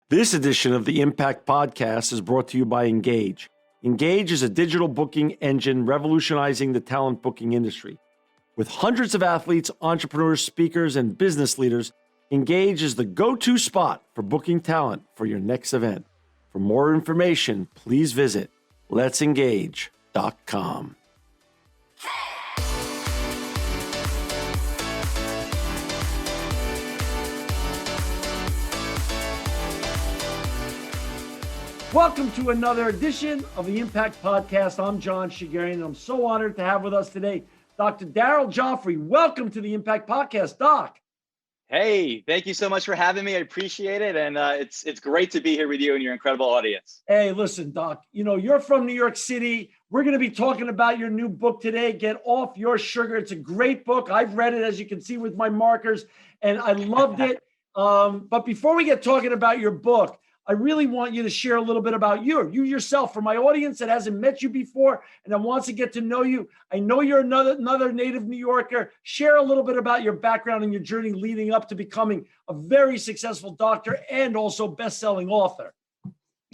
This edition of the Impact Podcast is brought to you by Engage. Engage is a digital booking engine revolutionizing the talent booking industry. With hundreds of athletes, entrepreneurs, speakers, and business leaders, Engage is the go-to spot for booking talent for your next event. For more information, please visit letsengage.com. Welcome to another edition of the Impact Podcast. I'm John Shegerian, and I'm so honored to have with us today Dr. Daryl Gioffre. Welcome to the Impact Podcast, Doc. Hey, thank you so much for having me. I appreciate it. And it's great to be here with you and your incredible audience. Hey, listen, Doc, you're from New York City. We're going to be talking about your new book today, Get Off Your Sugar. It's a great book. I've read it, as you can see with my markers, and I loved it. But before we get talking about your book, I really want you to share a little bit about you yourself, for my audience that hasn't met you before and that wants to get to know you. I know you're another native New Yorker. Share a little bit about your background and your journey leading up to becoming a very successful doctor and also best-selling author.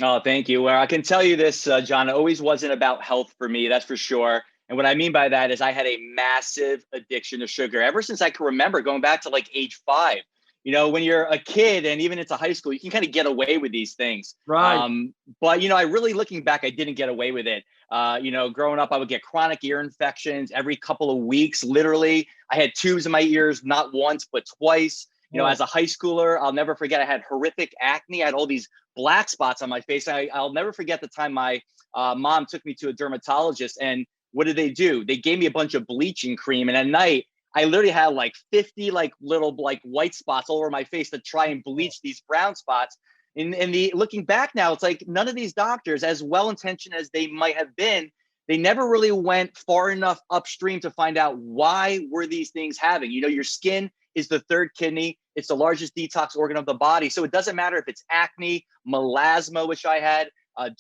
Oh, thank you. Well, I can tell you this, John, it always wasn't about health for me, that's for sure. And what I mean by that is I had a massive addiction to sugar ever since I can remember, going back to like age 5. When you're a kid and even into high school, you can kind of get away with these things. Right. But, I really, looking back, I didn't get away with it. Growing up, I would get chronic ear infections every couple of weeks. Literally, I had tubes in my ears, not once, but twice. As a high schooler, I'll never forget, I had horrific acne. I had all these black spots on my face. I'll never forget the time my mom took me to a dermatologist. And what did they do? They gave me a bunch of bleaching cream. And at night, I literally had like 50 little white spots all over my face to try and bleach these brown spots. Looking back now, it's like none of these doctors, as well-intentioned as they might have been, they never really went far enough upstream to find out why were these things having. Your skin is the third kidney. It's the largest detox organ of the body. So it doesn't matter if it's acne, melasma, which I had,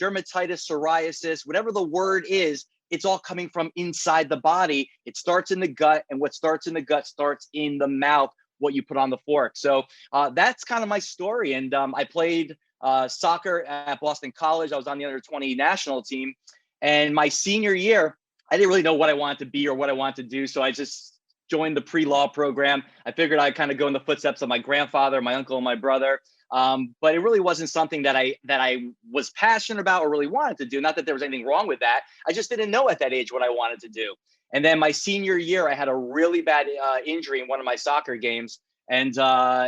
dermatitis, psoriasis, whatever the word is, it's all coming from inside the body. It starts in the gut, and what starts in the gut starts in the mouth, what you put on the fork. So that's kind of my story. And I played soccer at Boston College. I was on the under 20 national team. And my senior year, I didn't really know what I wanted to be or what I wanted to do. So I just joined the pre-law program. I figured I'd kind of go in the footsteps of my grandfather, my uncle, and my brother. But it really wasn't something that I was passionate about or really wanted to do. Not that there was anything wrong with that. I just didn't know at that age what I wanted to do. And then my senior year, I had a really bad injury in one of my soccer games. And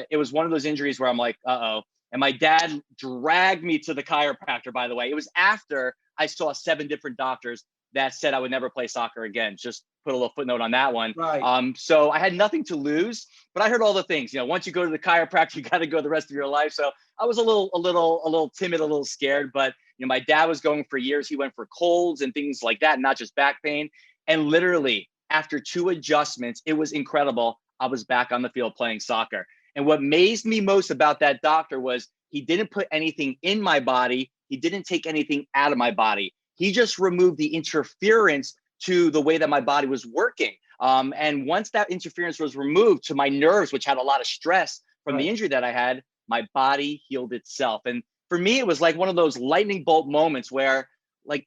it was one of those injuries where I'm like, uh-oh. And my dad dragged me to the chiropractor, by the way. It was after I saw 7 different doctors that said I would never play soccer again. Just put a little footnote on that one. Right. So I had nothing to lose, but I heard all the things. Once you go to the chiropractor, you got to go the rest of your life. So I was a little timid, a little scared. But my dad was going for years. He went for colds and things like that, not just back pain. And literally, after 2 adjustments, it was incredible. I was back on the field playing soccer. And what amazed me most about that doctor was he didn't put anything in my body. He didn't take anything out of my body. He just removed the interference to the way that my body was working. And once that interference was removed to my nerves, which had a lot of stress from the injury that I had, my body healed itself. And for me, it was like one of those lightning bolt moments where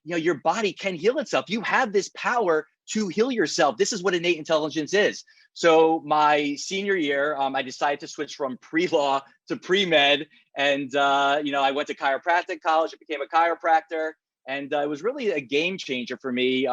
your body can heal itself. You have this power to heal yourself. This is what innate intelligence is. So my senior year, I decided to switch from pre-law to pre-med. And, I went to chiropractic college. I became a chiropractor. And it was really a game changer for me.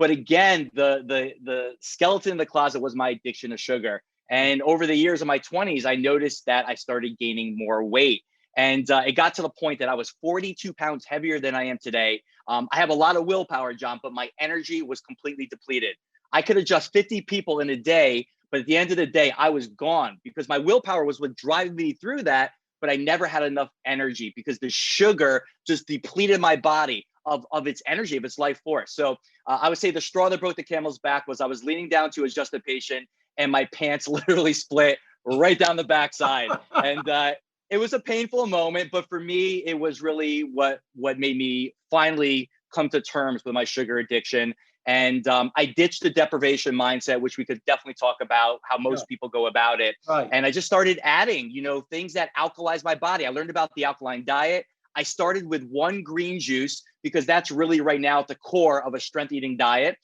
But again, the skeleton in the closet was my addiction to sugar. And over the years of my 20s, I noticed that I started gaining more weight. And it got to the point that I was 42 pounds heavier than I am today. I have a lot of willpower, John, but my energy was completely depleted. I could adjust 50 people in a day, but at the end of the day, I was gone because my willpower was what drove me through that. But I never had enough energy because the sugar just depleted my body of its energy, of its life force. So I would say the straw that broke the camel's back was I was leaning down to adjust a patient and my pants literally split right down the backside. And it was a painful moment, but for me, it was really what made me finally come to terms with my sugar addiction. And I ditched the deprivation mindset, which we could definitely talk about how most people go about it. Right. And I just started adding, things that alkalize my body. I learned about the alkaline diet. I started with one green juice because that's really right now at the core of a strength eating diet.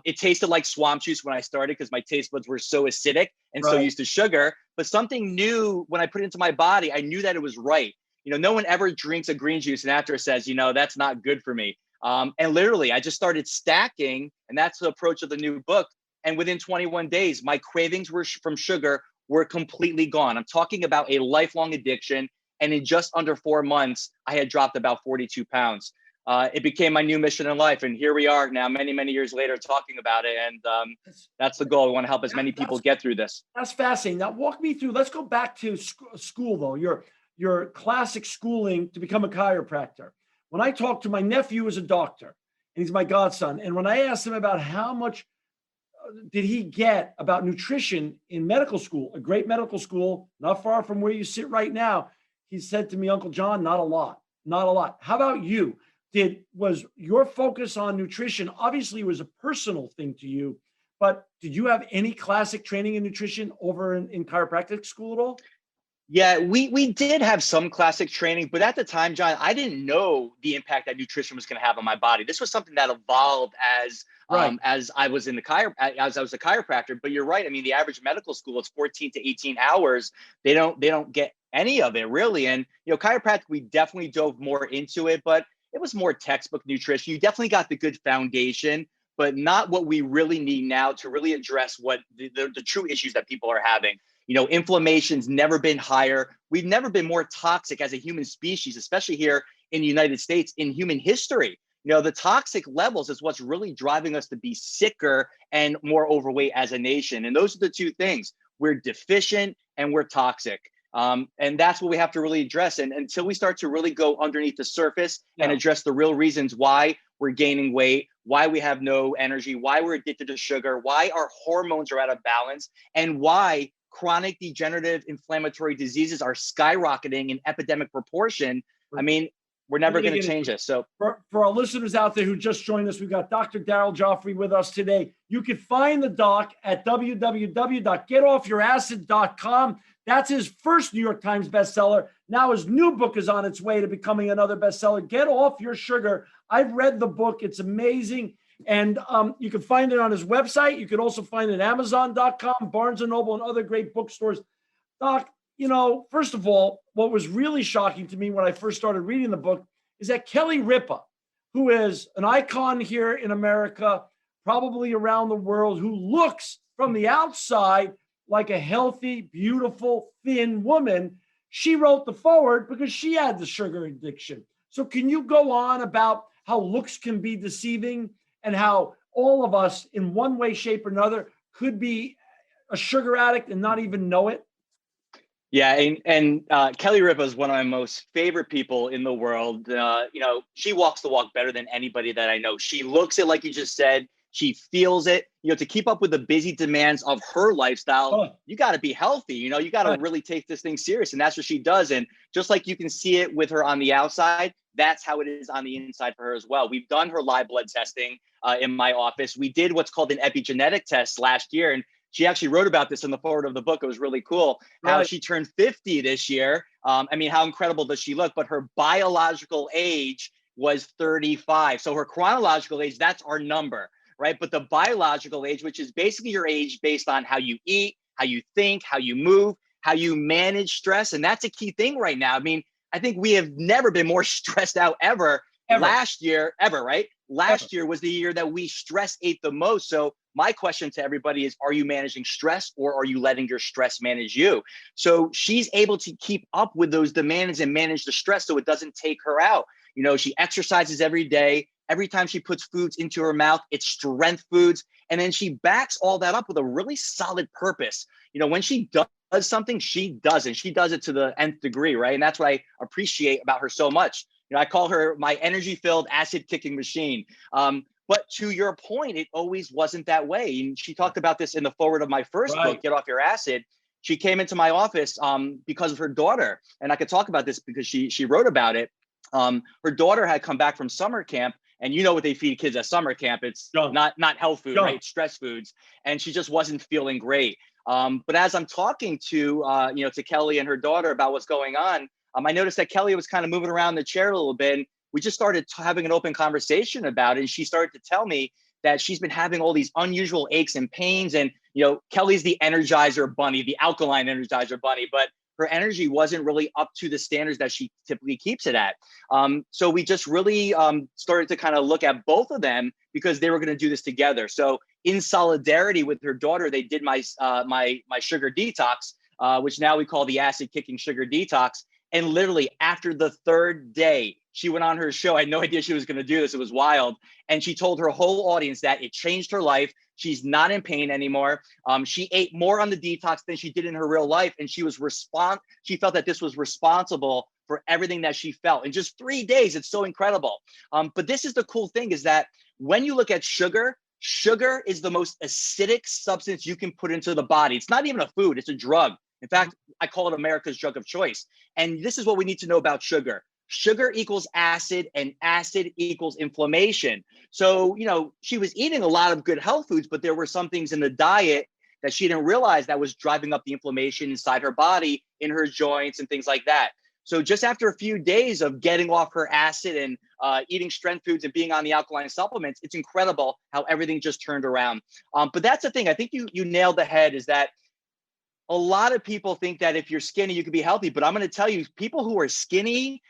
It tasted like swamp juice when I started because my taste buds were so acidic and so used to sugar. But something new, when I put it into my body, I knew that it was right. No one ever drinks a green juice and after says, that's not good for me. And literally, I just started stacking, and that's the approach of the new book. And within 21 days, my cravings from sugar were completely gone. I'm talking about a lifelong addiction. And in just under 4 months, I had dropped about 42 pounds. It became my new mission in life. And here we are now, many, many years later, talking about it. And that's the goal. We want to help as many people get through this. That's fascinating. Now, walk me through. Let's go back to school, though. Your classic schooling to become a chiropractor. When I talked to my nephew, who's a doctor, and he's my godson, and when I asked him about how much did he get about nutrition in medical school, a great medical school, not far from where you sit right now, he said to me, Uncle John, not a lot, not a lot. How about you? Was your focus on nutrition, obviously it was a personal thing to you, but did you have any classic training in nutrition over in chiropractic school at all? Yeah, we did have some classic training, but at the time, John, I didn't know the impact that nutrition was going to have on my body. This was something that evolved as I was in as I was a chiropractor. But you're right. I mean, the average medical school, it's 14 to 18 hours. They don't get any of it really. And chiropractic, we definitely dove more into it, but it was more textbook nutrition. You definitely got the good foundation, but not what we really need now to really address what the true issues that people are having. Inflammation's never been higher. We've never been more toxic as a human species, especially here in the United States in human history. The toxic levels is what's really driving us to be sicker and more overweight as a nation. And those are the two things. We're deficient and we're toxic. And that's what we have to really address. And until we start to really go underneath the surface and address the real reasons why we're gaining weight, why we have no energy, why we're addicted to sugar, why our hormones are out of balance, and why chronic degenerative inflammatory diseases are skyrocketing in epidemic proportion. I mean, we're never going to change this. So for our listeners out there who just joined us, we've got Dr. Daryl Gioffre with us today. You can find the doc at www.getoffyouracid.com. That's his first New York Times bestseller. Now his new book is on its way to becoming another bestseller. Get Off Your Sugar. I've read the book. It's amazing. And you can find it on his website. You can also find it at Amazon.com, Barnes & Noble, and other great bookstores. Doc, first of all, what was really shocking to me when I first started reading the book is that Kelly Ripa, who is an icon here in America, probably around the world, who looks from the outside like a healthy, beautiful, thin woman, she wrote the foreword because she had the sugar addiction. So can you go on about how looks can be deceiving and how all of us in one way, shape, or another could be a sugar addict and not even know it? Yeah, and Kelly Ripa is one of my most favorite people in the world. She walks the walk better than anybody that I know. She looks it, like you just said. She feels it. To keep up with the busy demands of her lifestyle, you got to be healthy. You got to really take this thing serious, and that's what she does. And just like you can see it with her on the outside, that's how it is on the inside for her as well. We've done her live blood testing in my office. We did what's called an epigenetic test last year, and she actually wrote about this in the foreword of the book. It was really cool how she turned 50 this year. How incredible does she look? But her biological age was 35. So her chronological age, that's our number, right? But the biological age, which is basically your age based on how you eat, how you think, how you move, how you manage stress. And that's a key thing right now. I think we have never been more stressed out ever. Last year, right? Last year was the year that we stress ate the most. So my question to everybody is, are you managing stress or are you letting your stress manage you? So she's able to keep up with those demands and manage the stress so it doesn't take her out. She exercises every day. Every time she puts foods into her mouth, it's strength foods. And then she backs all that up with a really solid purpose. When she does something, she does it. She does it to the nth degree, right? And that's what I appreciate about her so much. I call her my energy-filled, acid-kicking machine. But to your point, it always wasn't that way. And she talked about this in the foreword of my first book, Get Off Your Acid. She came into my office because of her daughter. And I could talk about this because she wrote about it. Her daughter had come back from summer camp And you know what they feed kids at summer camp. It's Junk. not health food, Junk. right? It's stress foods. And she just wasn't feeling great. But as I'm talking to, to Kelly and her daughter about what's going on, I noticed that Kelly was kind of moving around the chair a little bit. And we just started having an open conversation about it. And she started to tell me that she's been having all these unusual aches and pains. And, Kelly's the Energizer bunny, the alkaline Energizer bunny, but her energy wasn't really up to the standards that she typically keeps it at. So we just really started to kind of look at both of them because they were going to do this together. So in solidarity with her daughter, they did my sugar detox, which now we call the acid kicking sugar detox. And literally after the third day, she went on her show. I had no idea she was going to do this. It was wild. And she told her whole audience that it changed her life. She's not in pain anymore. She ate more on the detox than she did in her real life. And she felt that this was responsible for everything that she felt in just 3 days. It's so incredible. But this is the cool thing, is that when you look at sugar is the most acidic substance you can put into the body. It's not even a food, it's a drug. In fact, I call it America's drug of choice. And this is what we need to know about sugar. Sugar equals acid, and acid equals inflammation. So, she was eating a lot of good health foods, but there were some things in the diet that she didn't realize that was driving up the inflammation inside her body, in her joints and things like that. So just after a few days of getting off her acid and eating strength foods and being on the alkaline supplements, it's incredible how everything just turned around. But that's the thing. I think you nailed the head, is that a lot of people think that if you're skinny, you can be healthy. But I'm going to tell you, people who are skinny,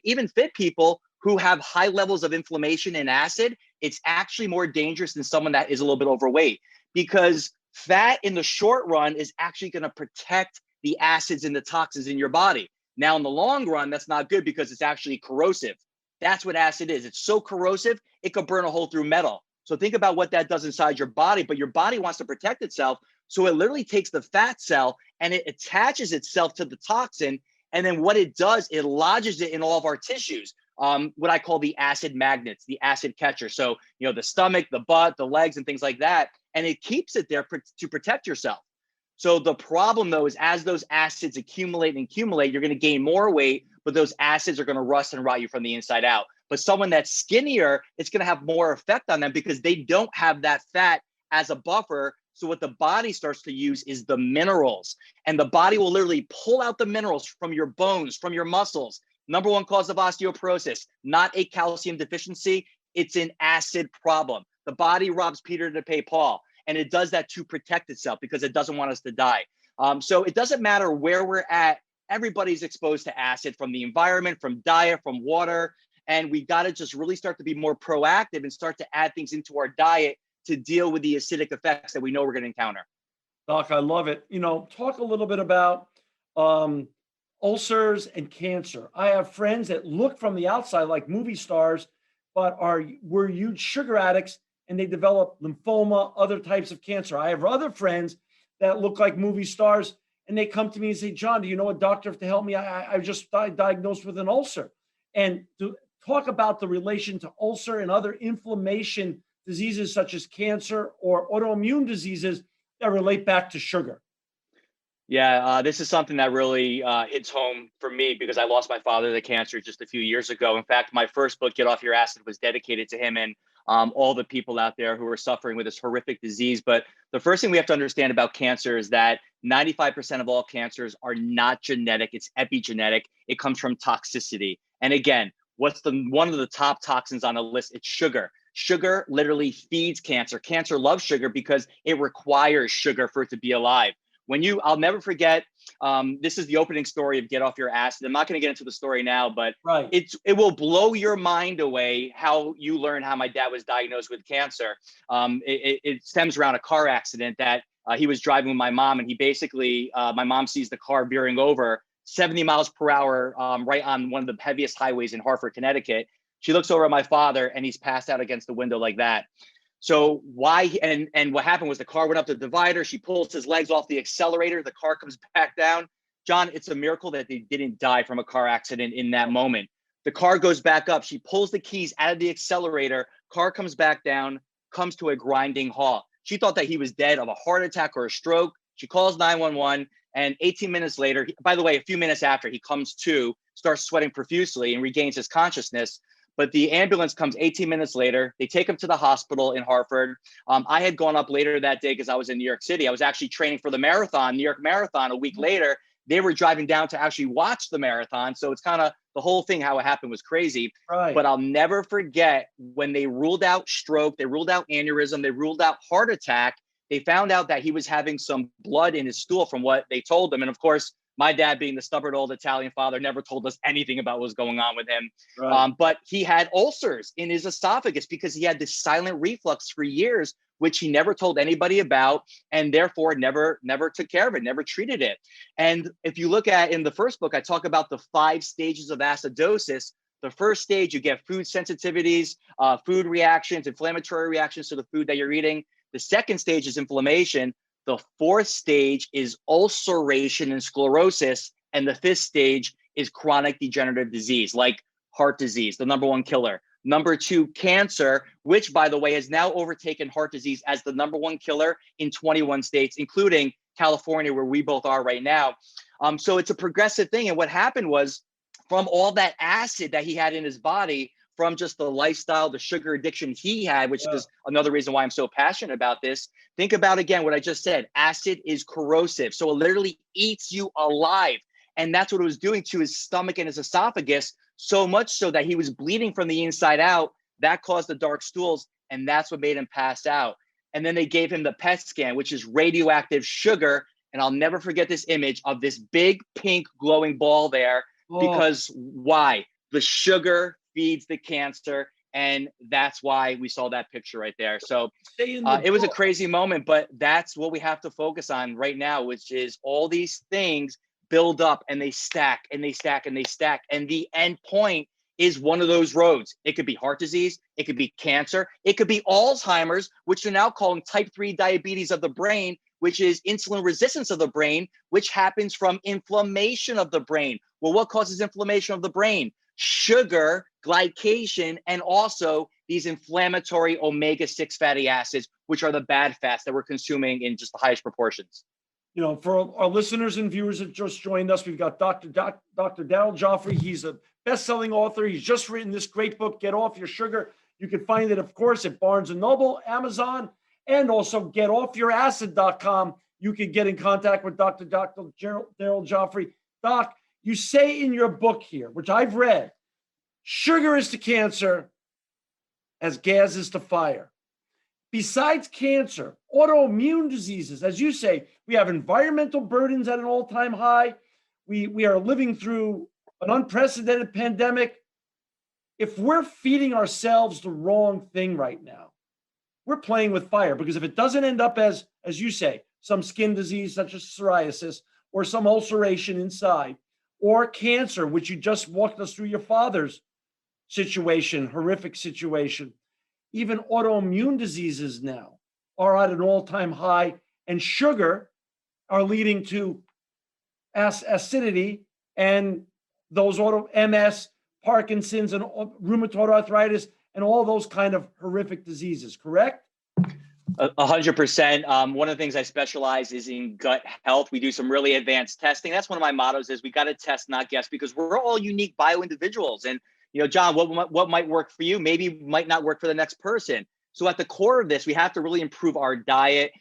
even fit people who have high levels of inflammation and acid, it's actually more dangerous than someone that is a little bit overweight, because fat in the short run is actually going to protect the acids and the toxins in your body. Now, in the long run, that's not good because it's actually corrosive. That's what acid is. It's so corrosive, it could burn a hole through metal. So think about what that does inside your body, but your body wants to protect itself. So it literally takes the fat cell and it attaches itself to the toxin. And then what it does, it lodges it in all of our tissues, what I call the acid magnets, the acid catcher. So, the stomach, the butt, the legs, and things like that. And it keeps it there to protect yourself. So the problem, though, is as those acids accumulate, you're going to gain more weight, but those acids are going to rust and rot you from the inside out. But someone that's skinnier, it's going to have more effect on them because they don't have that fat as a buffer. So what the body starts to use is the minerals, and the body will literally pull out the minerals from your bones, from your muscles. Number one cause of osteoporosis, not a calcium deficiency. It's an acid problem. The body robs Peter to pay Paul, and it does that to protect itself because it doesn't want us to die. So it doesn't matter where we're at. Everybody's exposed to acid from the environment, from diet, from water. And we got to just really start to be more proactive and start to add things into our diet to deal with the acidic effects that we know we're going to encounter. Doc, I love it. Talk a little bit about ulcers and cancer. I have friends that look from the outside like movie stars, but were huge sugar addicts, and they develop lymphoma, other types of cancer. I have other friends that look like movie stars, and they come to me and say, John, do you know a doctor to help me? I just diagnosed with an ulcer. And to talk about the relation to ulcer and other inflammation diseases such as cancer or autoimmune diseases that relate back to sugar. Yeah, this is something that really hits home for me because I lost my father to cancer just a few years ago. In fact, my first book, Get Off Your Acid, was dedicated to him and all the people out there who are suffering with this horrific disease. But the first thing we have to understand about cancer is that 95% of all cancers are not genetic. It's epigenetic. It comes from toxicity. And again, what's one of the top toxins on the list? It's sugar. Sugar literally feeds cancer. Cancer loves sugar because it requires sugar for it to be alive. I'll never forget, this is the opening story of Get Off Your Acid. I'm not going to get into the story now, but right. It will blow your mind away how you learn how my dad was diagnosed with cancer. It stems around a car accident that he was driving with my mom, and he basically, my mom sees the car veering over 70 miles per hour right on one of the heaviest highways in Hartford, Connecticut. She looks over at my father, and he's passed out against the window like that. So and what happened was the car went up the divider. She pulls his legs off the accelerator. The car comes back down. John, it's a miracle that they didn't die from a car accident in that moment. The car goes back up. She pulls the keys out of the accelerator. Car comes back down, comes to a grinding halt. She thought that he was dead of a heart attack or a stroke. She calls 911. And 18 minutes later, by the way, a few minutes after, he comes to, starts sweating profusely and regains his consciousness. But the ambulance comes 18 minutes later. They take him to the hospital in Hartford. I had gone up later that day because I was in New York City. I was actually training for the marathon, New York Marathon, a week later. They were driving down to actually watch the marathon. So it's kind of the whole thing, how it happened was crazy. Right. But I'll never forget when they ruled out stroke, they ruled out aneurysm, they ruled out heart attack. They found out that he was having some blood in his stool from what they told him. And of course, my dad, being the stubborn old Italian father, never told us anything about what was going on with him. Right. But he had ulcers in his esophagus because he had this silent reflux for years, which he never told anybody about, and therefore never took care of it, never treated it. And if you look at in the first book, I talk about the 5 stages of acidosis. The first stage, you get food sensitivities, food reactions, inflammatory reactions to the food that you're eating. The second stage is inflammation. The fourth stage is ulceration and sclerosis. And the fifth stage is chronic degenerative disease, like heart disease, the #1 killer. Number 2, cancer, which, by the way, has now overtaken heart disease as the #1 killer in 21 states, including California, where we both are right now. So it's a progressive thing. And what happened was, from all that acid that he had in his body, from just the lifestyle, the sugar addiction he had, which is another reason why I'm so passionate about this. Think about, again, what I just said. Acid is corrosive. So it literally eats you alive. And that's what it was doing to his stomach and his esophagus, so much so that he was bleeding from the inside out. That caused the dark stools, and that's what made him pass out. And then they gave him the PET scan, which is radioactive sugar. And I'll never forget this image of this big pink glowing ball there. Because why? The sugar feeds the cancer, and that's why we saw that picture right there. So it was a crazy moment, but that's what we have to focus on right now, which is all these things build up and they stack and they stack and they stack. And the end point is one of those roads. It could be heart disease, it could be cancer, it could be Alzheimer's, which they're now calling type 3 diabetes of the brain, which is insulin resistance of the brain, which happens from inflammation of the brain. Well, what causes inflammation of the brain? Sugar, glycation, and also these inflammatory omega-6 fatty acids, which are the bad fats that we're consuming in just the highest proportions. You know, for our listeners and viewers that just joined us, we've got Dr. Daryl Gioffre. He's a best-selling author. He's just written this great book, Get Off Your Sugar. You can find it, of course, at Barnes & Noble, Amazon, and also getoffyouracid.com. You can get in contact with Dr. Daryl Gioffre. Doc, you say in your book here, which I've read, sugar is to cancer as gas is to fire. Besides cancer, autoimmune diseases, as you say, we have environmental burdens at an all-time high. We are living through an unprecedented pandemic. If we're feeding ourselves the wrong thing right now, we're playing with fire, because if it doesn't end up as you say, some skin disease such as psoriasis or some ulceration inside, or cancer, which you just walked us through your father's situation, horrific situation, even autoimmune diseases now are at an all-time high, and sugar are leading to acidity and those MS, Parkinson's, and rheumatoid arthritis, and all those kind of horrific diseases, correct? 100%. One of the things I specialize is in gut health. We do some really advanced testing. That's one of my mottos is we got to test, not guess, because we're all unique bio individuals. And, you know, John, what might work for you, maybe might not work for the next person. So at the core of this, we have to really improve our diet.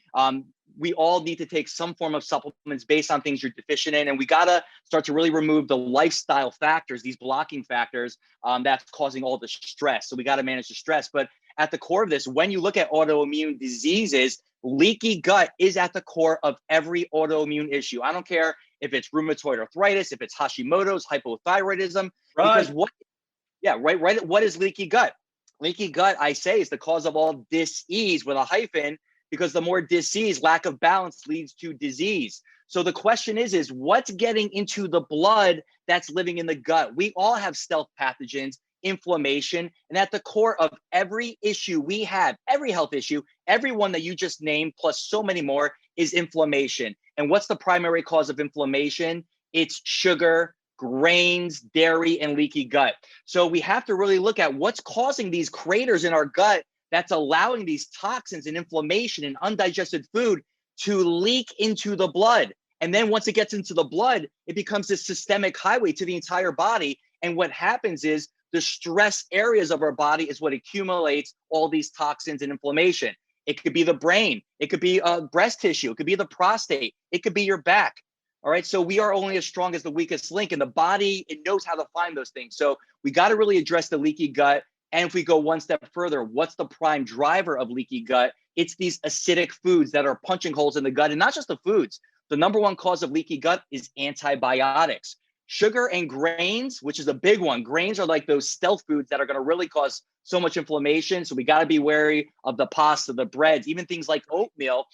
We all need to take some form of supplements based on things you're deficient in. And we got to start to really remove the lifestyle factors, these blocking factors that's causing all the stress. So we got to manage the stress. But at the core of this, when you look at autoimmune diseases, leaky gut is at the core of every autoimmune issue. I don't care if it's rheumatoid arthritis, if it's Hashimoto's, hypothyroidism, because what is leaky gut? Leaky gut, I say, is the cause of all dis-ease with a hyphen, because the more dis-ease, lack of balance leads to disease. So the question is what's getting into the blood that's living in the gut? We all have stealth pathogens, inflammation, and at the core of every issue we have, every health issue, every one that you just named, plus so many more, is inflammation. And what's the primary cause of inflammation? It's sugar, grains, dairy, and leaky gut. So we have to really look at what's causing these craters in our gut that's allowing these toxins and inflammation and undigested food to leak into the blood. And then once it gets into the blood, it becomes this systemic highway to the entire body. And what happens is The stress areas of our body is what accumulates all these toxins and inflammation. It could be the brain. It could be breast tissue. It could be the prostate. It could be your back. All right. So we are only as strong as the weakest link, and the body, it knows how to find those things. So we got to really address the leaky gut. And if we go one step further, what's the prime driver of leaky gut? It's these acidic foods that are punching holes in the gut, and not just the foods. The number one cause of leaky gut is antibiotics. Sugar and grains, which is a big one. Grains are like those stealth foods that are going to really cause so much inflammation. So we got to be wary of the pasta, the breads, even things like oatmeal.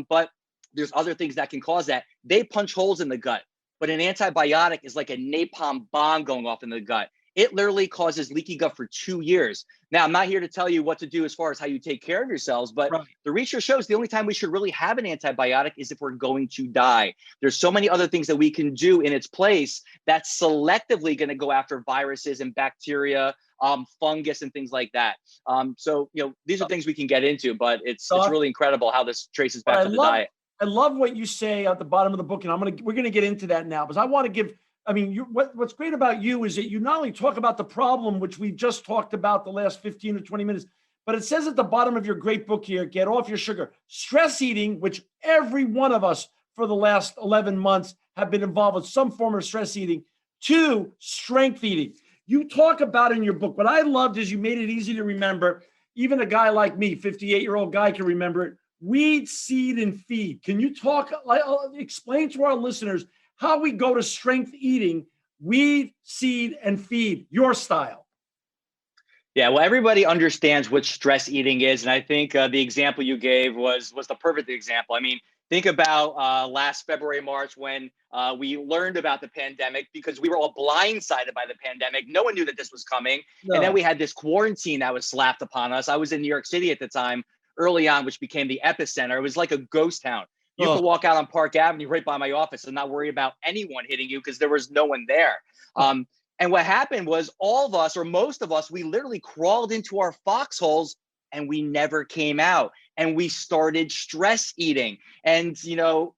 But there's other things that can cause that. They punch holes in the gut. But an antibiotic is like a napalm bomb going off in the gut. It literally causes leaky gut for 2 years. Now, I'm not here to tell you what to do as far as how you take care of yourselves, but the research shows the only time we should really have an antibiotic is if we're going to die. There's so many other things that we can do in its place that's selectively going to go after viruses and bacteria, fungus, and things like that. So, these are things we can get into, but it's really incredible how this traces back to the diet. I love what you say at the bottom of the book, and we're gonna get into that now, because I want to give. I mean, what's great about you is that you not only talk about the problem, which we just talked about the last 15 or 20 minutes, but it says at the bottom of your great book here, Get Off Your Sugar. Stress eating, which every one of us for the last 11 months have been involved with some form of stress eating. 2, strength eating. You talk about in your book, what I loved is you made it easy to remember. Even a guy like me, 58-year-old guy, can remember it. Weed, seed, and feed. Can you explain to our listeners how we go to strength eating, weed, seed, and feed, your style? Yeah, well, everybody understands what stress eating is. And I think the example you gave was the perfect example. I mean, think about last February, March, when we learned about the pandemic, because we were all blindsided by the pandemic. No one knew that this was coming. No. And then we had this quarantine that was slapped upon us. I was in New York City at the time, early on, which became the epicenter. It was like a ghost town. You could walk out on Park Avenue right by my office and not worry about anyone hitting you because there was no one there. And what happened was all of us, or most of us, we literally crawled into our foxholes and we never came out. And we started stress eating. And,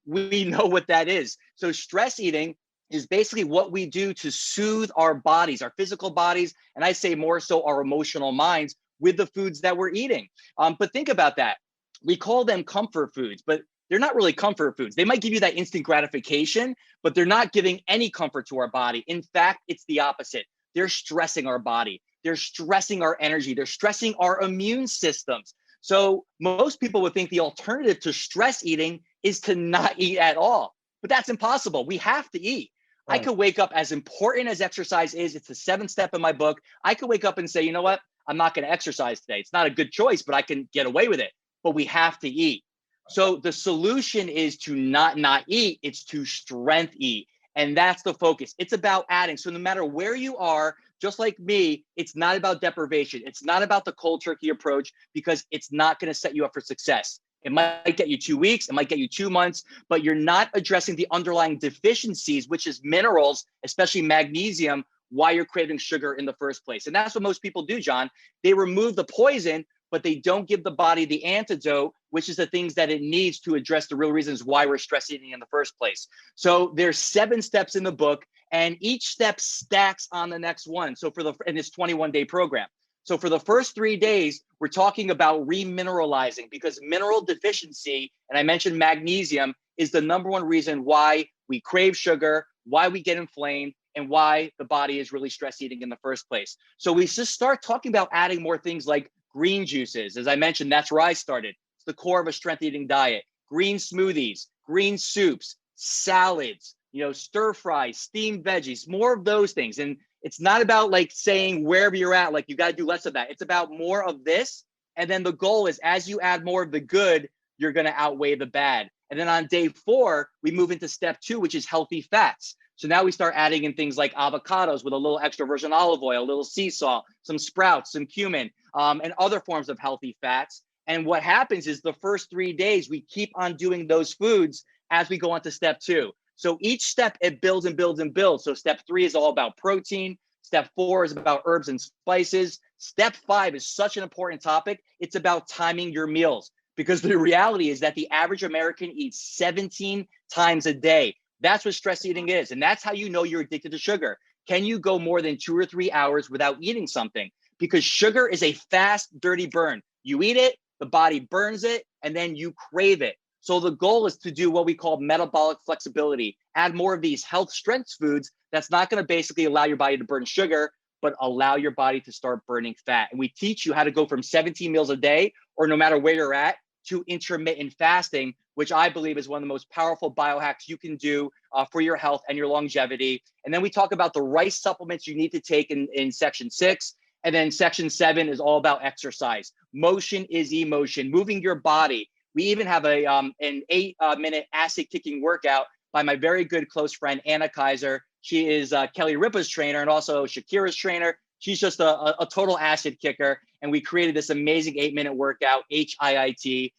we know what that is. So stress eating is basically what we do to soothe our bodies, our physical bodies, and I say more so our emotional minds, with the foods that we're eating. But think about that. We call them comfort foods, but they're not really comfort foods. They might give you that instant gratification, but they're not giving any comfort to our body. In fact, it's the opposite. They're stressing our body. They're stressing our energy. They're stressing our immune systems. So most people would think the alternative to stress eating is to not eat at all, but that's impossible. We have to eat. Right. I could wake up, as important as exercise is, it's the 7th step in my book. I could wake up and say, you know what? I'm not going to exercise today. It's not a good choice, but I can get away with it. But we have to eat. So the solution is to not eat. It's to strength eat. And that's the focus. It's about adding. So no matter where you are, just like me, it's not about deprivation. It's not about the cold turkey approach, because it's not going to set you up for success. It might get you 2 weeks. It might get you 2 months, but you're not addressing the underlying deficiencies, which is minerals, especially magnesium, why you're craving sugar in the first place. And that's what most people do, John. They remove the poison, but they don't give the body the antidote, which is the things that it needs to address the real reasons why we're stress eating in the first place. So there's 7 steps in the book, and each step stacks on the next one. So in this 21-day program. So for the first 3 days, we're talking about remineralizing, because mineral deficiency, and I mentioned magnesium, is the number one reason why we crave sugar, why we get inflamed, and why the body is really stress eating in the first place. So we just start talking about adding more things like green juices. As I mentioned, that's where I started. It's the core of a strength eating diet. Green smoothies, green soups, salads, stir fries, steamed veggies, more of those things. And it's not about like saying wherever you're at, like you got to do less of that. It's about more of this. And then the goal is, as you add more of the good, you're going to outweigh the bad. And then on day 4, we move into step 2, which is healthy fats. So now we start adding in things like avocados with a little extra virgin olive oil, a little sea salt, some sprouts, some cumin, and other forms of healthy fats. And what happens is the first 3 days, we keep on doing those foods as we go on to step 2. So each step, it builds and builds and builds. So step 3 is all about protein. Step 4 is about herbs and spices. Step 5 is such an important topic. It's about timing your meals, because the reality is that the average American eats 17 times a day. That's what stress eating is. And that's how you know you're addicted to sugar. can you go more than 2 or 3 hours without eating something? Because sugar is a fast, dirty burn. You eat it, the body burns it, and then you crave it. So the goal is to do what we call metabolic flexibility, add more of these health strength foods that's not going to basically allow your body to burn sugar, but allow your body to start burning fat. And we teach you how to go from 17 meals a day, or no matter where you're at, to intermittent fasting, which I believe is one of the most powerful biohacks you can do for your health and your longevity. And then we talk about the rice supplements you need to take in section 6. And then section 7 is all about exercise. Motion is emotion, moving your body. We even have an 8-minute acid kicking workout by my very good close friend, Anna Kaiser. She is Kelly Ripa's trainer and also Shakira's trainer. She's just a total acid kicker. And we created this amazing 8-minute workout, HIIT.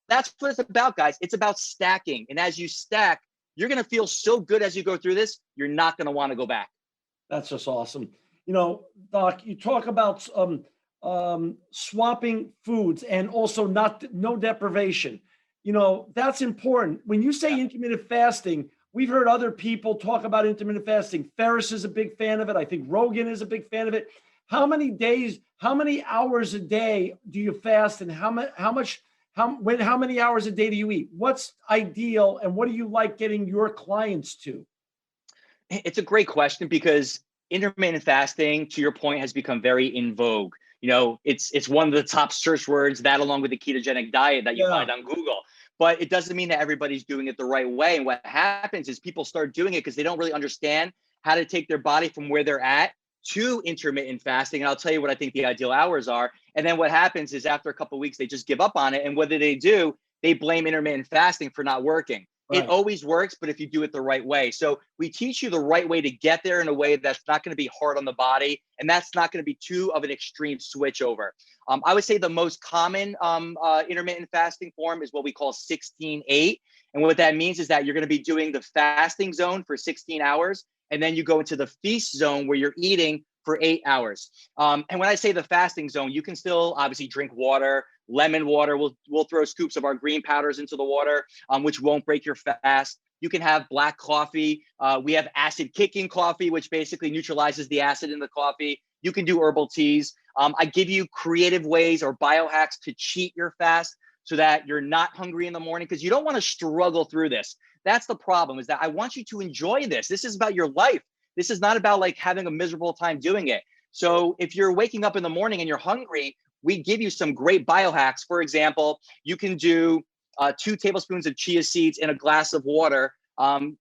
That's what it's about, guys. It's about stacking. And as you stack, you're going to feel so good as you go through this, you're not going to want to go back. That's just awesome. You know, Doc, you talk about swapping foods and also no deprivation. You know, that's important. When you say intermittent fasting, we've heard other people talk about intermittent fasting. Ferriss is a big fan of it. I think Rogan is a big fan of it. How many hours a day do you fast, and how many hours a day do you eat? What's ideal, and what do you like getting your clients to? It's a great question, because intermittent fasting, to your point, has become very in vogue. You know, it's one of the top search words, that along with the ketogenic diet that you find on Google. But it doesn't mean that everybody's doing it the right way. And what happens is people start doing it because they don't really understand how to take their body from where they're at to intermittent fasting. And I'll tell you what I think the ideal hours are. And then what happens is after a couple of weeks, they just give up on it. And what do? They blame intermittent fasting for not working. Right. It always works, but if you do it the right way. So we teach you the right way to get there in a way that's not going to be hard on the body, and that's not going to be too of an extreme switch over. I would say the most common intermittent fasting form is what we call 16-8. And what that means is that you're going to be doing the fasting zone for 16 hours, and then you go into the feast zone where you're eating for 8 hours. And when I say the fasting zone, you can still obviously drink water, lemon water. We'll throw scoops of our green powders into the water, which won't break your fast. You can have black coffee. We have acid kicking coffee, which basically neutralizes the acid in the coffee. You can do herbal teas. I give you creative ways or biohacks to cheat your fast so that you're not hungry in the morning, because you don't want to struggle through this. That's the problem, is that I want you to enjoy this. This is about your life. This is not about like having a miserable time doing it. So if you're waking up in the morning and you're hungry, we give you some great biohacks. For example, you can do 2 tablespoons of chia seeds in a glass of water.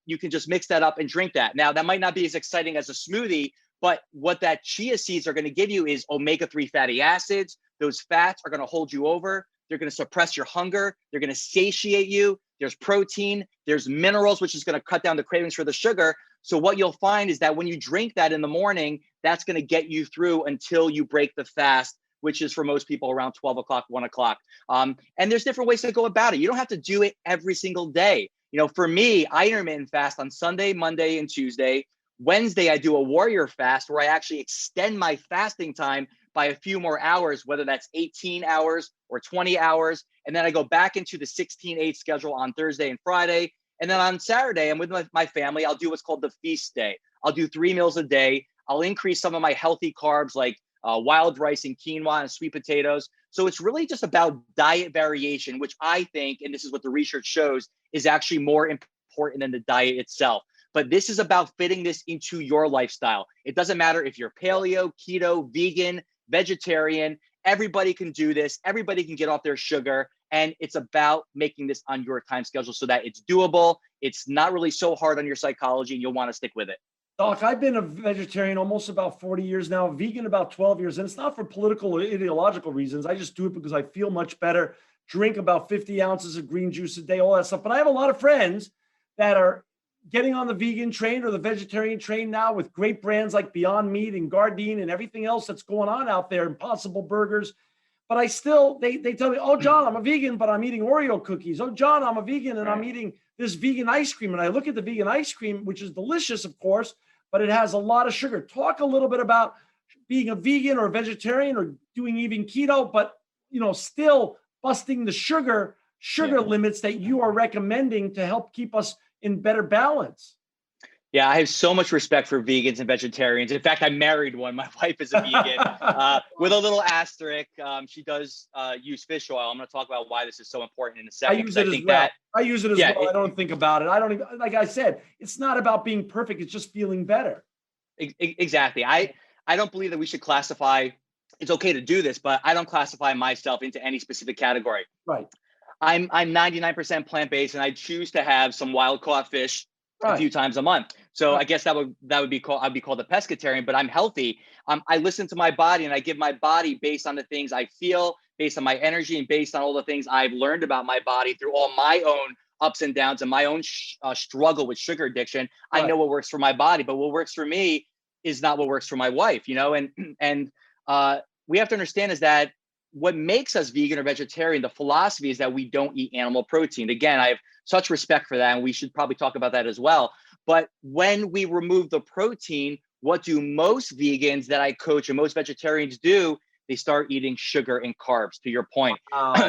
You can just mix that up and drink that. Now, that might not be as exciting as a smoothie, but what that chia seeds are going to give you is omega-3 fatty acids. Those fats are going to hold you over. They're going to suppress your hunger. They're going to satiate you. There's protein, there's minerals, which is going to cut down the cravings for the sugar. So what you'll find is that when you drink that in the morning, that's going to get you through until you break the fast, which is for most people around 12 o'clock, 1 o'clock. And there's different ways to go about it. You don't have to do it every single day. You know, for me, I intermittent fast on Sunday, Monday, and Tuesday. Wednesday, I do a warrior fast where I actually extend my fasting time by a few more hours, whether that's 18 hours or 20 hours. And then I go back into the 16-8 schedule on Thursday and Friday. And then on Saturday, I'm with my family. I'll do what's called the feast day. I'll do 3 meals a day. I'll increase some of my healthy carbs like wild rice and quinoa and sweet potatoes. So it's really just about diet variation, which I think, and this is what the research shows, is actually more important than the diet itself. But this is about fitting this into your lifestyle. It doesn't matter if you're paleo, keto, vegan, vegetarian, everybody can do this. Everybody can get off their sugar. And it's about making this on your time schedule so that it's doable. It's not really so hard on your psychology, and you'll want to stick with it. Doc, I've been a vegetarian almost about 40 years now, vegan about 12 years, and it's not for political or ideological reasons. I just do it because I feel much better, drink about 50 ounces of green juice a day, all that stuff. But I have a lot of friends that are getting on the vegan train or the vegetarian train now with great brands like Beyond Meat and Gardein and everything else that's going on out there, Impossible Burgers. But I still, they tell me, oh, John, I'm a vegan, but I'm eating Oreo cookies. Oh, John, I'm a vegan and I'm eating this vegan ice cream. And I look at the vegan ice cream, which is delicious, of course, but it has a lot of sugar. Talk a little bit about being a vegan or a vegetarian or doing even keto, but, you know, still busting the sugar limits that you are recommending to help keep us in better balance. Yeah, I have so much respect for vegans and vegetarians. In fact, I married one. My wife is a vegan with a little asterisk. She does use fish oil. I'm going to talk about why this is so important in a I second, use because it I as think well. that, I use it as yeah, well. I don't think about it. I don't even, like I said, it's not about being perfect. It's just feeling better. exactly. I don't believe that we should classify. It's okay to do this, but I don't classify myself into any specific category. Right. I'm 99% plant-based, and I choose to have some wild caught fish a Right. few times a month. So Right. I guess that would be called, I'd be called a pescatarian, but I'm healthy. I listen to my body, and I give my body based on the things I feel, based on my energy, and based on all the things I've learned about my body through all my own ups and downs and my own struggle with sugar addiction. I Right. know what works for my body, but what works for me is not what works for my wife, and we have to understand is that what makes us vegan or vegetarian, the philosophy is that we don't eat animal protein. Again, I have such respect for that, and we should probably talk about that as well. But when we remove the protein, what do most vegans that I coach and most vegetarians do? They start eating sugar and carbs, to your point.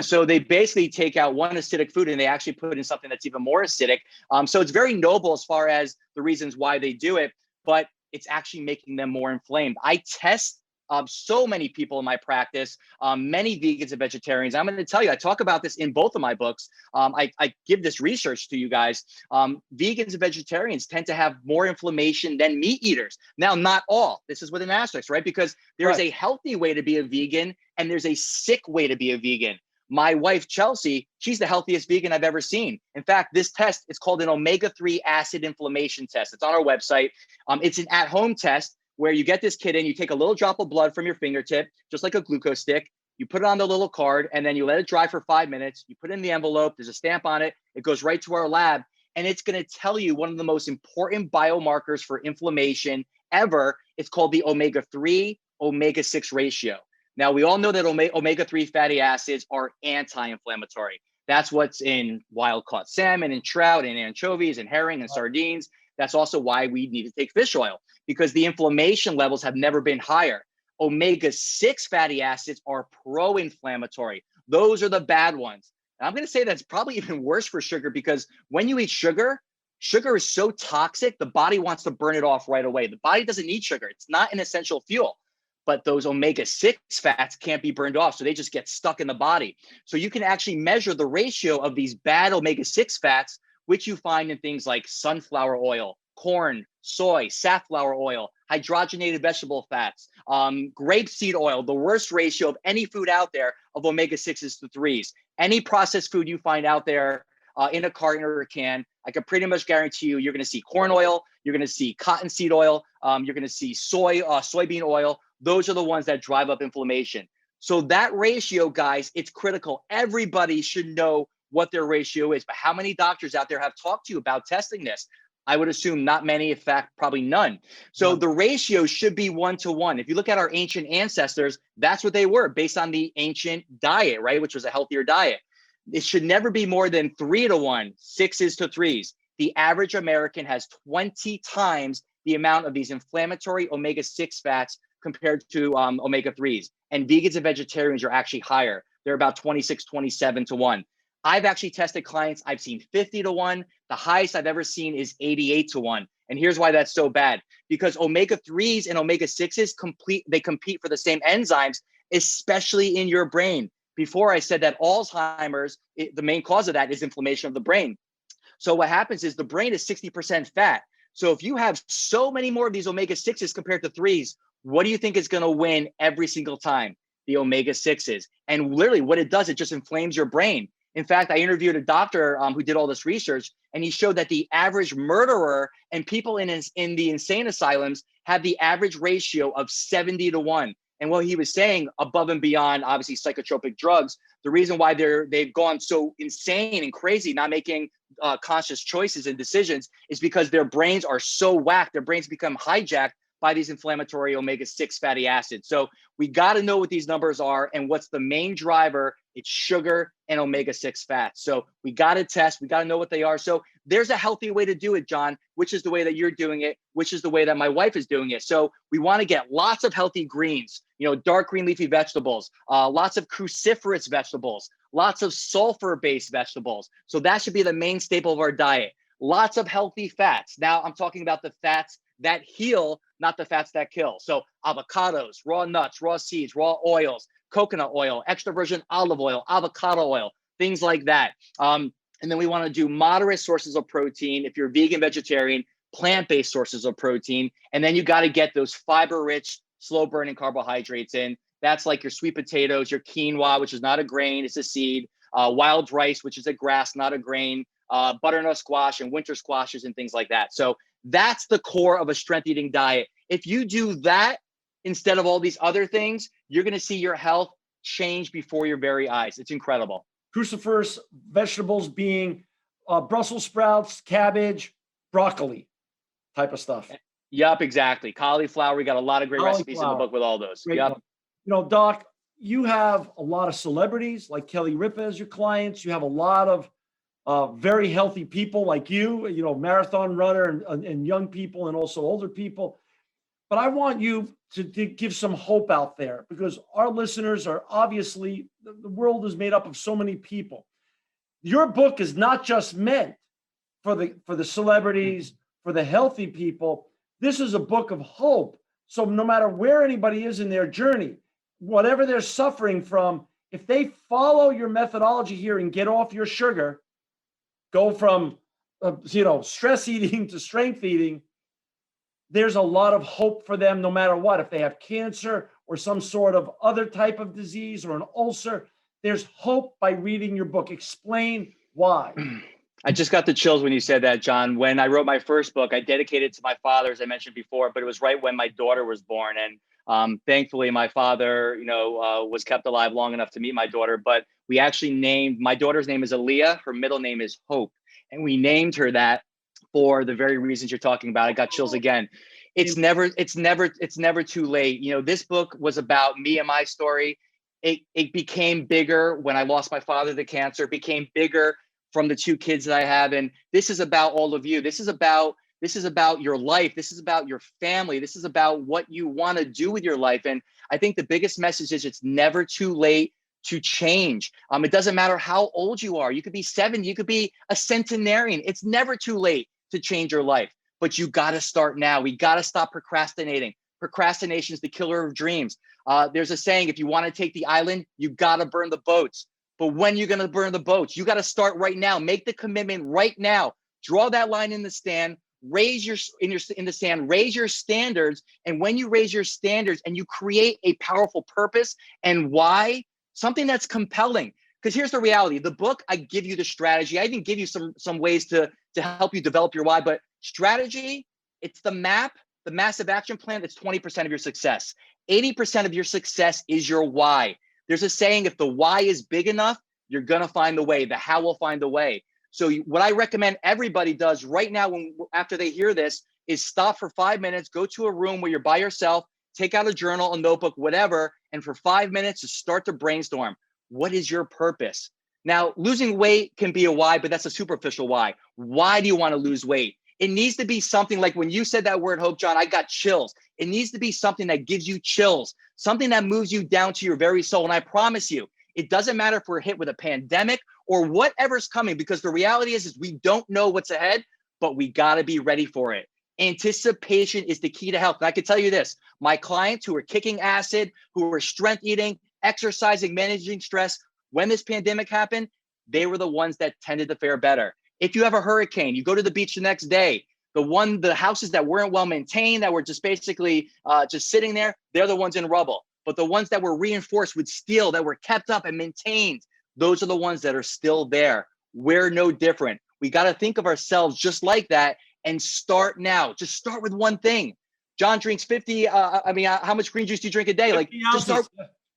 So they basically take out one acidic food and they actually put in something that's even more acidic. So it's very noble as far as the reasons why they do it, but it's actually making them more inflamed. I test so many people in my practice, many vegans and vegetarians. I'm going to tell you, I talk about this in both of my books. I give this research to you guys. Vegans and vegetarians tend to have more inflammation than meat eaters. Now, not all. This is with an asterisk, right? Because there's a healthy way to be a vegan and there's a sick way to be a vegan. My wife, Chelsea, she's the healthiest vegan I've ever seen. In fact, this test is called an omega-3 acid inflammation test. It's on our website. It's an at-home test where you get this kit in, you take a little drop of blood from your fingertip, just like a glucose stick, you put it on the little card, and then you let it dry for 5 minutes. You put it in the envelope, there's a stamp on it, it goes right to our lab, and it's gonna tell you one of the most important biomarkers for inflammation ever. It's called the omega-3, omega-6 ratio. Now, we all know that omega-3 fatty acids are anti-inflammatory. That's what's in wild-caught salmon and trout and anchovies and herring and sardines. That's also why we need to take fish oil, because the inflammation levels have never been higher. Omega-6 fatty acids are pro-inflammatory. Those are the bad ones. And I'm going to say that's probably even worse for sugar, because when you eat sugar, sugar is so toxic, the body wants to burn it off right away. The body doesn't need sugar. It's not an essential fuel. But those omega-6 fats can't be burned off, so they just get stuck in the body. So you can actually measure the ratio of these bad omega-6 fats, which you find in things like sunflower oil, corn, soy, safflower oil, hydrogenated vegetable fats, grapeseed oil, the worst ratio of any food out there of omega-6s to 3s. Any processed food you find out there in a carton or a can, I can pretty much guarantee you're going to see corn oil, you're going to see cottonseed oil, you're going to see soybean oil. Those are the ones that drive up inflammation. So that ratio, guys, it's critical. Everybody should know what their ratio is. But how many doctors out there have talked to you about testing this? I would assume not many, in fact, probably none. So the ratio should be 1-to-1. If you look at our ancient ancestors, that's what they were based on the ancient diet, right? Which was a healthier diet. It should never be more than 3-to-1, 6s to 3s. The average American has 20 times the amount of these inflammatory omega-6 fats compared to omega-3s. And vegans and vegetarians are actually higher. They're about 26, 27-to-1. I've actually tested clients. I've seen 50-to-1. The highest I've ever seen is 88-to-1. And here's why that's so bad. Because omega-3s and omega-6s compete for the same enzymes, especially in your brain. Before I said that Alzheimer's, the main cause of that is inflammation of the brain. So what happens is the brain is 60% fat. So if you have so many more of these omega-6s compared to 3s, what do you think is going to win every single time? The omega-6s. And literally what it does, it just inflames your brain. In fact, I interviewed a doctor who did all this research, and he showed that the average murderer and people in the insane asylums have the average ratio of 70-to-1. And what he was saying, above and beyond, obviously, psychotropic drugs, the reason why they've gone so insane and crazy, not making conscious choices and decisions, is because their brains are so whacked. Their brains become hijacked by these inflammatory omega-6 fatty acids. So we got to know what these numbers are and what's the main driver. It's sugar and omega-6 fats. So we got to test, we got to know what they are. So there's a healthy way to do it, John, which is the way that you're doing it, which is the way that my wife is doing it. So we want to get lots of healthy greens, dark green leafy vegetables, lots of cruciferous vegetables, lots of sulfur-based vegetables. So that should be the main staple of our diet. lots of healthy fats. Now I'm talking about the fats that heal, not the fats that kill. So avocados, raw nuts, raw seeds, raw oils, coconut oil, extra virgin olive oil, avocado oil, things like that. And then we want to do moderate sources of protein. If you're vegan, vegetarian, plant-based sources of protein. And then you got to get those fiber-rich, slow-burning carbohydrates in. That's like your sweet potatoes, your quinoa, which is not a grain, it's a seed, wild rice, which is a grass, not a grain, butternut squash and winter squashes and things like that. So that's the core of a strength eating diet. If you do that instead of all these other things, you're going to see your health change before your very eyes. It's incredible. Cruciferous vegetables being Brussels sprouts, cabbage, broccoli type of stuff. Yep, exactly. Cauliflower. We got a lot of great recipes in the book with all those. Great yep. book. You know, Doc, you have a lot of celebrities like Kelly Ripa as your clients. You have a lot of very healthy people like you know, marathon runner and young people and also older people. But I want you to give some hope out there, because our listeners are obviously, the world is made up of so many people. Your book is not just meant for the celebrities, for the healthy people. This is a book of hope. So no matter where anybody is in their journey, whatever they're suffering from, if they follow your methodology here and get off your sugar, go from stress eating to strength eating, there's a lot of hope for them no matter what. If they have cancer or some sort of other type of disease or an ulcer, there's hope by reading your book. Explain why. I just got the chills when you said that, John. When I wrote my first book, I dedicated it to my father, as I mentioned before, but it was right when my daughter was born. And thankfully, my father, was kept alive long enough to meet my daughter. But we actually named, my daughter's name is Aaliyah. Her middle name is Hope. And we named her that for the very reasons you're talking about. I got chills again. It's never too late. This book was about me and my story. It became bigger when I lost my father to cancer. It became bigger from the two kids that I have. And this is about all of you. This is about your life. This is about your family. This is about what you want to do with your life. And I think the biggest message is it's never too late to change. It doesn't matter how old you are. You could be 70, you could be a centenarian. It's never too late to change your life, but you got to start now. We got to stop procrastinating. Procrastination is the killer of dreams. There's a saying, if you want to take the island, you got to burn the boats. But when you're going to burn the boats, you got to start right now. Make the commitment right now. Draw that line in the sand. Raise your standards. And when you raise your standards and you create a powerful purpose and why, something that's compelling. Because here's the reality. The book, I give you the strategy. I even give you some ways to help you develop your why. But strategy, it's the map, the massive action plan. It's 20% of your success. 80% of your success is your why. There's a saying, if the why is big enough, you're going to find the way. The how will find the way. So what I recommend everybody does right now, after they hear this, is stop for 5 minutes, go to a room where you're by yourself, take out a journal, a notebook, whatever, and for 5 minutes, just start to brainstorm. What is your purpose? Now, losing weight can be a why, but that's a superficial why. Why do you want to lose weight? It needs to be something like when you said that word, Hope, John, I got chills. It needs to be something that gives you chills, something that moves you down to your very soul. And I promise you, it doesn't matter if we're hit with a pandemic or whatever's coming, because the reality is we don't know what's ahead, but we got to be ready for it. Anticipation is the key to health. And I can tell you this, my clients who are kicking acid, who are strength eating, exercising, managing stress, when this pandemic happened, they were the ones that tended to fare better. If you have a hurricane, you go to the beach the next day, the houses that weren't well maintained, that were just basically just sitting there, they're the ones in rubble. But the ones that were reinforced with steel, that were kept up and maintained, those are the ones that are still there. We're no different. We got to think of ourselves just like that and start now. Just start with one thing. John drinks 50. How much green juice do you drink a day? Like, just start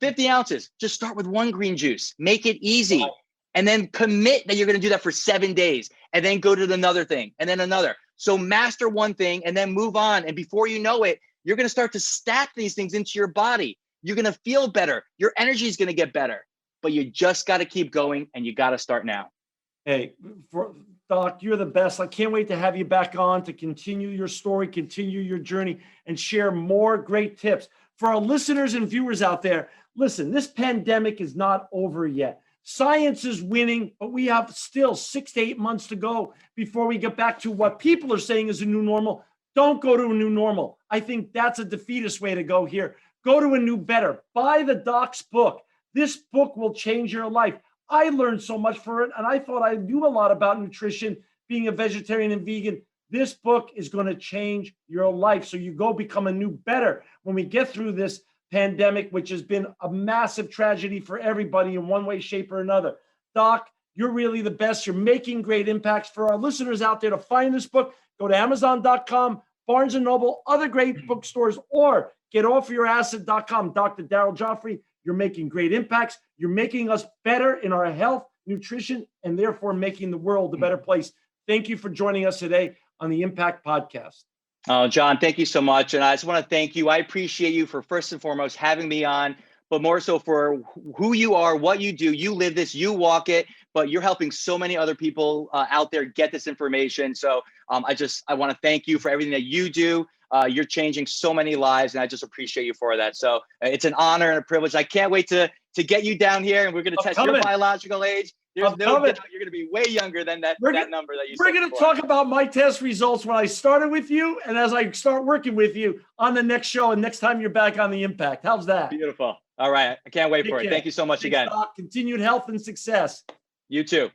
50 ounces. Just start with one green juice. Make it easy. Wow. And then commit that you're going to do that for 7 days, and then go to another thing and then another. So master one thing and then move on. And before you know it, you're going to start to stack these things into your body. You're going to feel better. Your energy is going to get better, but you just got to keep going, and you got to start now. Hey, Doc, you're the best. I can't wait to have you back on to continue your story, continue your journey, and share more great tips. For our listeners and viewers out there, listen, this pandemic is not over yet. Science is winning, but we have still 6 to 8 months to go before we get back to what people are saying is a new normal. Don't go to a new normal. I think that's a defeatist way to go here. Go to a new better. Buy the doc's book. This book will change your life. I learned so much from it, and I thought I knew a lot about nutrition, being a vegetarian and vegan. This book is going to change your life. So you go become a new better when we get through this pandemic, which has been a massive tragedy for everybody in one way, shape, or another. Doc, you're really the best. You're making great impacts. For our listeners out there to find this book, go to Amazon.com, Barnes & Noble, other great bookstores, or getoffyouracid.com. Dr. Daryl Gioffre, you're making great impacts. You're making us better in our health, nutrition, and therefore making the world a better place. Thank you for joining us today on the Impact Podcast. Oh, John, thank you so much. And I just want to thank you. I appreciate you for first and foremost having me on, but more so for who you are, what you do. You live this, you walk it, but you're helping so many other people out there get this information. So I want to thank you for everything that you do. You're changing so many lives, and I just appreciate you for that. So it's an honor and a privilege. I can't wait to get you down here, and we're going to test your biological age. There's no doubt you're going to be way younger than that number that you said. We're going to talk about my test results when I started with you and as I start working with you on the next show and next time you're back on the Impact. How's that? Beautiful. All right. I can't wait for it. Thank you so much again. Continued health and success. You too.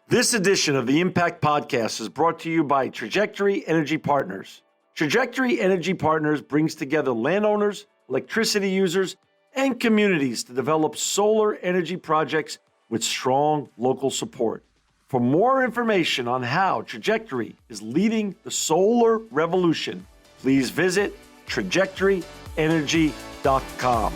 This edition of the Impact Podcast is brought to you by Trajectory Energy Partners. Trajectory Energy Partners brings together landowners, electricity users, and communities to develop solar energy projects with strong local support. For more information on how Trajectory is leading the solar revolution, please visit trajectoryenergy.com.